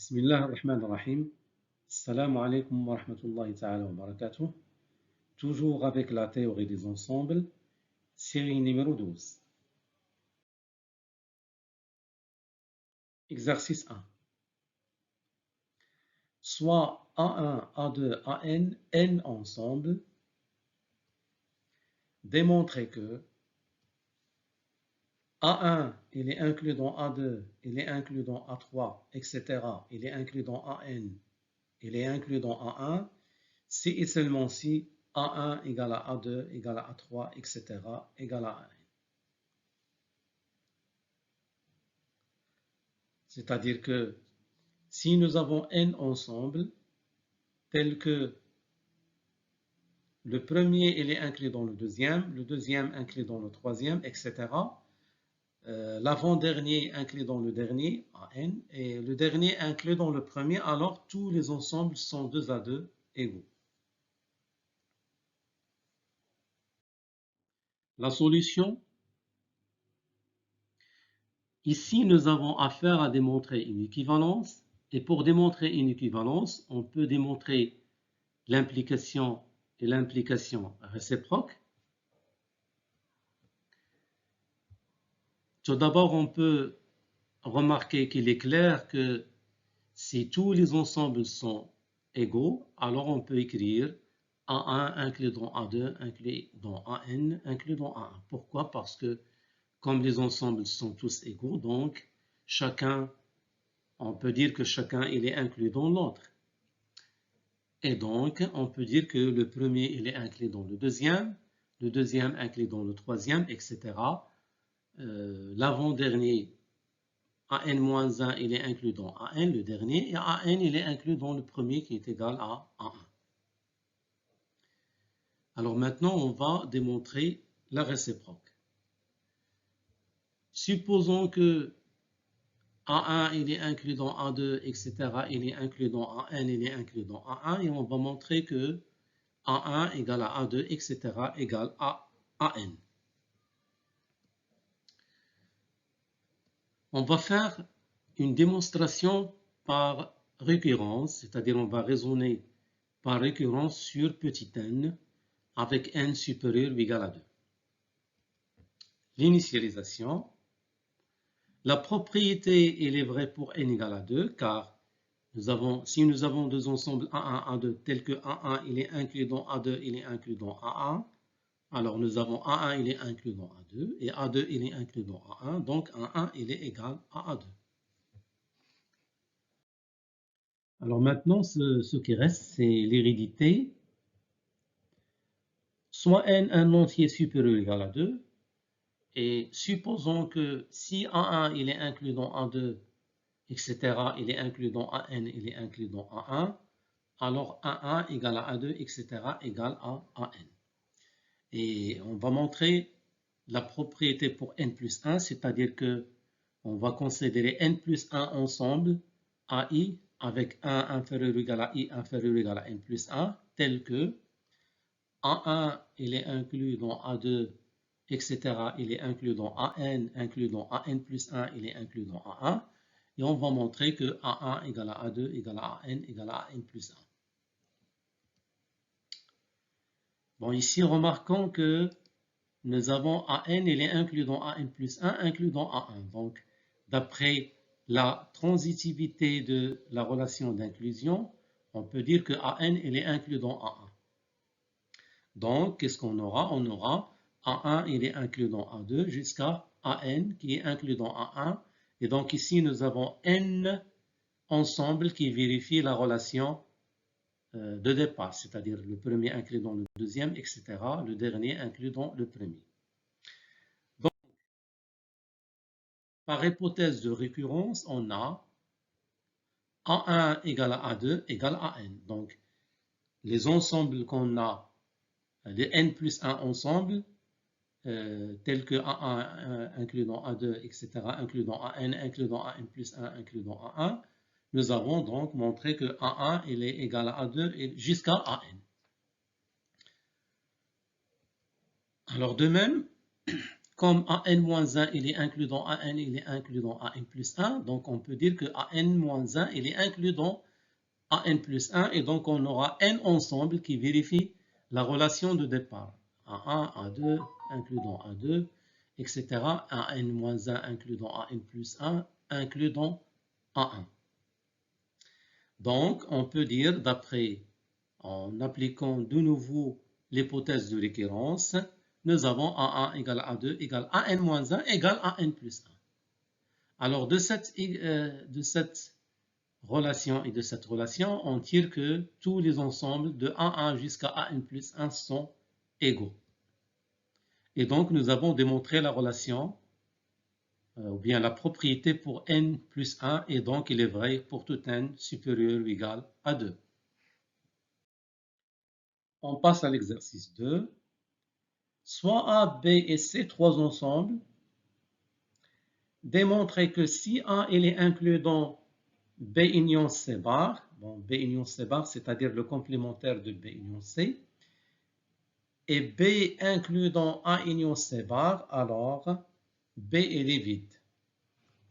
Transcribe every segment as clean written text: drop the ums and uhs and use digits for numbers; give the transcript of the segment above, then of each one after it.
Bismillah ar-Rahman ar-Rahim. Assalamu alaikum wa rahmatullahi ta'ala wa barakatuh. Toujours avec la théorie des ensembles, série numéro 12. Exercice 1. Soit A1, A2, AN, N ensemble. Démontrer que A1, il est inclus dans A2, il est inclus dans A3, etc. Il est inclus dans AN, il est inclus dans A1, si et seulement si A1 égale à A2 égale à A3, etc. égale à AN. C'est-à-dire que si nous avons N ensemble, tel que le premier il est inclus dans le deuxième inclus dans le troisième, etc. L'avant-dernier inclus dans le dernier, AN, et le dernier inclus dans le premier, alors tous les ensembles sont 2 à 2 égaux. La solution, ici nous avons affaire à démontrer une équivalence, et pour démontrer une équivalence, on peut démontrer l'implication et l'implication réciproque. Tout d'abord, on peut remarquer qu'il est clair que si tous les ensembles sont égaux, alors on peut écrire A1 inclus dans A2 inclus dans AN inclus dans A1. Pourquoi? Parce que comme les ensembles sont tous égaux, donc chacun, on peut dire que chacun il est inclus dans l'autre. Et donc, on peut dire que le premier il est inclus dans le deuxième inclus dans le troisième, etc. L'avant-dernier, AN-1, il est inclus dans AN, le dernier, et AN, il est inclus dans le premier qui est égal à A1. Alors maintenant, on va démontrer la réciproque. Supposons que A1, il est inclus dans A2, etc. Il est inclus dans AN, il est inclus dans A1, et on va montrer que A1 égale à A2, etc. égale à AN. On va faire une démonstration par récurrence, c'est-à-dire on va raisonner par récurrence sur petit n avec n supérieur ou égal à 2. L'initialisation. La propriété, elle est vraie pour n égale à 2, car si nous avons deux ensembles A1, A2, tels que A1 il est inclus dans A2, il est inclus dans A1, alors nous avons A1 il est inclus dans A2, et A2 il est inclus dans A1, donc A1 il est égal à A2. Alors maintenant, ce qui reste, c'est l'hérédité. Soit n un entier supérieur ou égal à 2, et supposons que si A1 il est inclus dans A2, etc., il est inclus dans AN, il est inclus dans A1, alors A1 égale à A2, etc., égale à AN. Et on va montrer la propriété pour n plus 1, c'est-à-dire que on va considérer n plus 1 ensemble, AI, avec 1 inférieur ou égal à I inférieur ou égal à n plus 1, tel que A1 il est inclus dans A2, etc. il est inclus dans AN, inclus dans AN plus 1, il est inclus dans A1. Et on va montrer que A1 égale à A2 égale à AN égale à AN plus 1. Bon, ici, remarquons que nous avons AN, il est inclus dans AN plus 1, inclus dans A1. Donc, d'après la transitivité de la relation d'inclusion, on peut dire que AN, il est inclus dans A1. Donc, qu'est-ce qu'on aura? On aura A1, il est inclus dans A2 jusqu'à AN qui est inclus dans A1. Et donc ici, nous avons N ensemble qui vérifie la relation de départ, c'est-à-dire le premier inclus dans le deuxième, etc. Le dernier inclus dans le premier. Donc, par hypothèse de récurrence, on a A1 égale à A2 égale à N. Donc, les ensembles qu'on a, les N plus 1 ensemble, tels que A1 inclus dans A2, etc., inclus dans AN, inclus dans AN plus 1, inclus dans A1, nous avons donc montré que A1 il est égal à A2 jusqu'à AN. Alors de même, comme AN-1 il est inclus dans AN, il est inclus dans AN plus 1, donc on peut dire que AN-1 il est inclus dans AN plus 1 et donc on aura N ensemble qui vérifie la relation de départ. A1, A2, inclus dans A2, etc. AN-1 inclus dans AN plus 1, inclus dans A1. Donc on peut dire, d'après, en appliquant de nouveau l'hypothèse de récurrence, nous avons A1 égale A2 égale AN-1 égale AN plus 1. Alors de cette relation et de cette relation, on tire que tous les ensembles de A1 jusqu'à AN plus 1 sont égaux. Et donc nous avons démontré la relation, ou bien la propriété pour N plus 1, et donc il est vrai pour tout N supérieur ou égal à 2. On passe à l'exercice 2. Soit A, B et C, trois ensembles. Démontrer que si A il est inclus dans B union C bar, bon, B union C bar, c'est-à-dire le complémentaire de B union C, et B inclus dans A union C bar, alors B il est vide.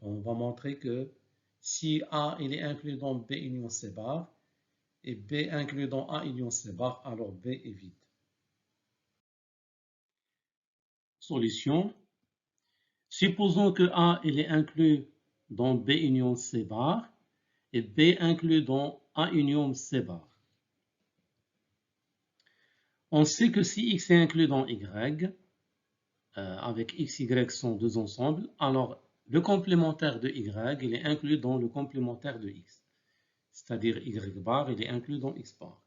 On va montrer que si A il est inclus dans B union C bar, et B inclus dans A union C bar, alors B est vide. Solution. Supposons que A il est inclus dans B union C bar et B inclus dans A union C bar. On sait que si X est inclus dans Y, avec X, Y sont deux ensembles, alors le complémentaire de Y il est inclus dans le complémentaire de X. C'est-à-dire Y bar il est inclus dans X bar.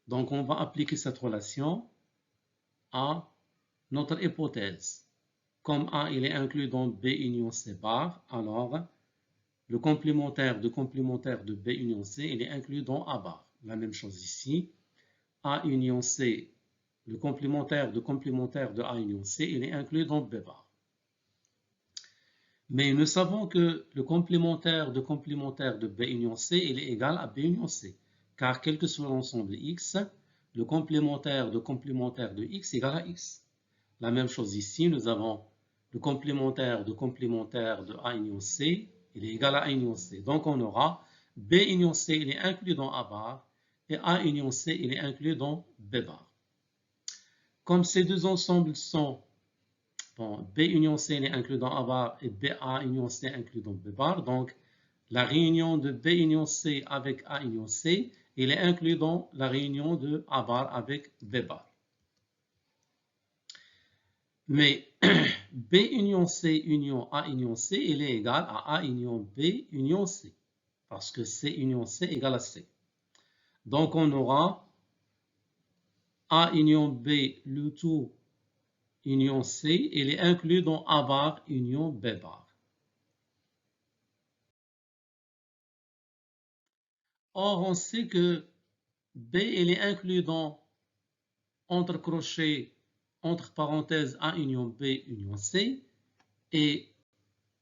Donc on va appliquer cette relation à notre hypothèse. Comme A il est inclus dans B union C bar, alors le complémentaire de B union C il est inclus dans A bar. La même chose ici. A union C, le complémentaire de A union C, il est inclus dans B bar. Mais nous savons que le complémentaire de B union C, il est égal à B union C. Car quel que soit l'ensemble X, le complémentaire de X égale à X. La même chose ici, nous avons le complémentaire de A union C, il est égal à A union C. Donc on aura B union C, il est inclus dans A bar, et A union C, il est inclus dans B bar. Comme ces deux ensembles sont, bon, B union C il est inclus dans A bar et A union C inclus dans B bar, donc la réunion de B union C avec A union C, il est inclus dans la réunion de A bar avec B bar. Mais B union C union A union C, il est égal à A union B union C, parce que C union C égale à C. Donc on aura A union B, le tout union C, il est inclus dans A bar union B bar. Or, on sait que B, il est inclus dans, entre crochets, entre parenthèses, A union B union C, et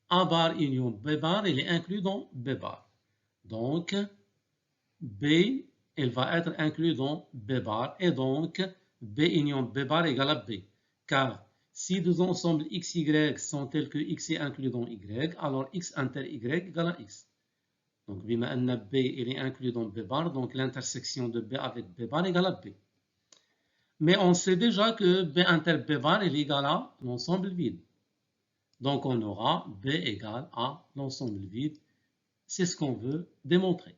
A bar union B bar, il est inclus dans B bar. Donc, B, il va être inclus dans B bar, et donc, B union B bar égale à B. Car si deux ensembles XY sont tels que X est inclus dans Y, alors X inter Y égale à X. Donc, بما أن B il est inclus dans B bar, donc l'intersection de B avec B bar égale à B. Mais on sait déjà que B inter B bar est égal à l'ensemble vide. Donc, on aura B égale à l'ensemble vide. C'est ce qu'on veut démontrer.